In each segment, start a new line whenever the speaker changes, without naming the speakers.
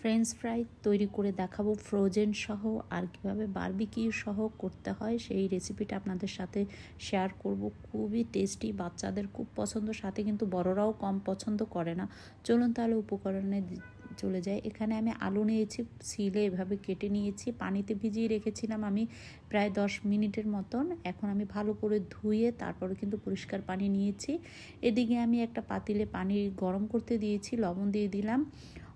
French fry তৈরি করে দেখাবো ফ্রোজেন সহ, আর কীভাবে বারবিকিউ সহ করতে হয় সেই রেসিপিটা আপনাদের সাথে শেয়ার করব। খুবই টেস্টি, বাচ্চাদের খুব পছন্দ, সাথে কিন্তু বড়রাও কম পছন্দ করে না। চলুন তাহলে উপকরণে চলে যায়। এখানে আমি আলু নিয়েছি, ছিলে এভাবে কেটে নিয়েছি, পানিতে ভিজিয়ে রেখেছিলাম আমি প্রায় 10 মিনিটের মতন। এখন আমি ভালো করে ধুয়ে তারপরে কিন্তু পরিষ্কার পানি নিয়েছি। এদিকে আমি একটা পাতিলে পানি গরম করতে দিয়েছি, লবণ দিয়ে দিলাম।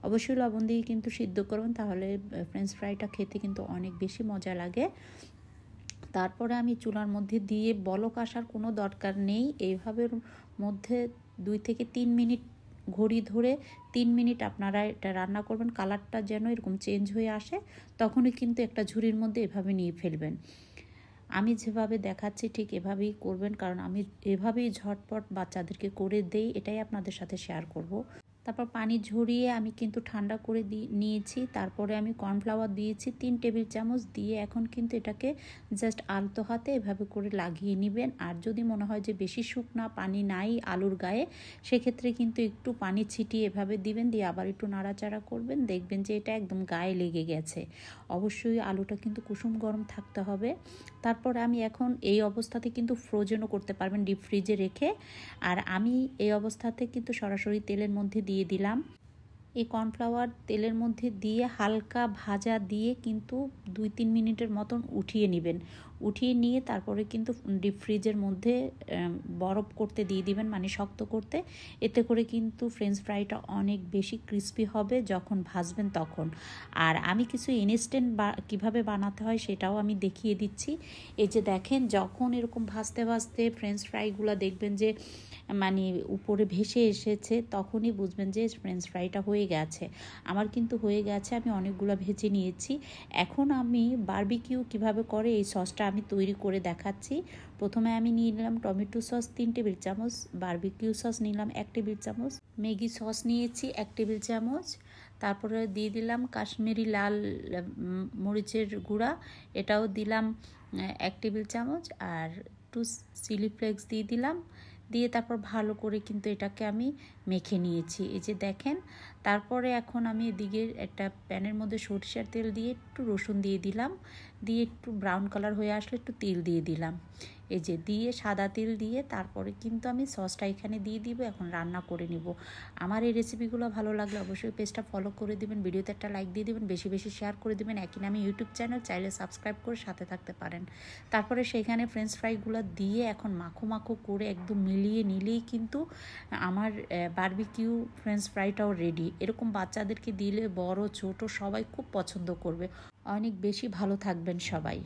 অবশ্যই লবণ দিয়ে কিন্তু সিদ্ধ করবেন, তাহলে ফ্রেঞ্চ ফ্রাইটা খেতে কিন্তু অনেক বেশি মজা লাগে। তারপরে আমি চুলার মধ্যে দিয়ে, বলক আসার কোনো দরকার নেই, এইভাবে মধ্যে 2 থেকে 3 মিনিট ঘড়ি ধরে 3 মিনিট আপনারা এটা রান্না করবেন। কালারটা যেন এরকম চেঞ্জ হয়ে আসে, তখনই কিন্তু একটা ঝুড়ির মধ্যে এভাবে নিয়ে ফেলবেন। আমি যেভাবে দেখাচ্ছি ঠিক এভাবেই করবেন, কারণ আমি এভাবেই ঝটপট বাচ্চাদেরকে করে দেই, এটাই আপনাদের সাথে শেয়ার করব। তারপর পানি ঝরিয়ে আমি কিন্তু ঠান্ডা করে নিয়েছি। তারপরে আমি কর্নফ্লাওয়ার দিয়েছি 3 টেবিল চামচ দিয়ে, এখন কিন্তু এটাকে জাস্ট আলতো হাতে এভাবে করে লাগিয়ে নেবেন। আর যদি মনে হয় যে বেশি শুকনা, পানি নাই আলুর গায়ে, সেক্ষেত্রে কিন্তু একটু পানি ছিটিয়ে এভাবে দিবেন, দিয়ে আবার একটু নাড়াচাড়া করবেন, দেখবেন যে এটা একদম গায়ে লেগে গেছে। অবশ্যই আলুটা কিন্তু কুসুম গরম থাকতে হবে। তারপরে আমি এখন এই অবস্থাতে কিন্তু ফ্রোজেনও করতে পারবেন ডিপ ফ্রিজে রেখে। আর আমি এই অবস্থাতে কিন্তু সরাসরি তেলের মধ্যে দিয়ে দিলাম। এই কর্নফ্লাওয়ার তেলের মধ্যে দিয়ে হালকা ভাজা দিয়ে কিন্তু 2-3 মিনিটের মতন উঠিয়ে নেবেন। উঠিয়ে নিয়ে তারপরে কিন্তু ডিপ ফ্রিজের মধ্যে বরফ করতে দিয়ে দিবেন, মানে শক্ত করতে। এতে করে কিন্তু ফ্রেঞ্চ ফ্রাইটা অনেক বেশি ক্রিস্পি হবে যখন ভাজবেন তখন। আর আমি কিছু ইনস্ট্যান্ট কীভাবে বানাতে হয় সেটাও আমি দেখিয়ে দিচ্ছি। এই যে দেখেন, যখন এরকম ভাজতে ভাজতে ফ্রেঞ্চ ফ্রাইগুলো দেখবেন যে মানে উপরে ভেসে এসেছে, তখনই বুঝবেন যে ফ্রেঞ্চ ফ্রাইটা হয়ে গেছে। আমার কিন্তু হয়ে গেছে, আমি অনেকগুলো ভেজে নিয়েছি। এখন আমি বারবিকিউ কিভাবে করে এই সসটা আমি তৈরি করে দেখাচ্ছি। প্রথমে আমি নিয়ে নিলাম টমেটো সস 3 টেবিল চামচ, বারবিকিউ সস নিলাম 1 টেবিল চামচ, ম্যাগি সস নিয়েছি 1 টেবিল চামচ, তারপরে দিয়ে দিলাম কাশ্মীরি লাল মরিচের গুঁড়া, এটাও দিলাম 1 টেবিল চামচ, আর একটু চিলি ফ্লেক্স দিয়ে দিলাম। দিয়ে তারপর ভালো করে কিন্তু এটাকে আমি মেখে নিয়েছি, এই যে দেখেন। তারপরে এখন আমি এদিকে একটা প্যানের মধ্যে সরিষার তেল দিয়ে একটু রসুন দিয়ে দিলাম, দিয়ে একটু ব্রাউন কালার হয়ে আসলে একটু তেল দিয়ে দিলাম, এই যে দিয়ে সাদা তেল দিয়ে তারপরে কিন্তু আমি সসটা এখানে দিয়ে দিব। এখন রান্না করে নিব। আমার এই রেসিপিগুলো ভালো লাগলে অবশ্যই পেজটা ফলো করে দিবেন, ভিডিওতে একটা লাইক দিয়ে দিবেন, বেশি বেশি শেয়ার করে দিবেন। একই নামে ইউটিউব চ্যানেল, চাইলে সাবস্ক্রাইব করে সাথে থাকতে পারেন। তারপরে সেখানে ফ্রেঞ্চ ফ্রাইগুলো দিয়ে এখন মাখো মাখো করে একদম মিলিয়ে নিলেই কিন্তু আমার বারবিকিউ ফ্রেঞ্চ ফ্রাইটাও রেডি। এরকম বাচ্চাদেরকে দিলে বড় ছোট সবাই খুব পছন্দ করবে। অনেক বেশি ভালো থাকবেন সবাই।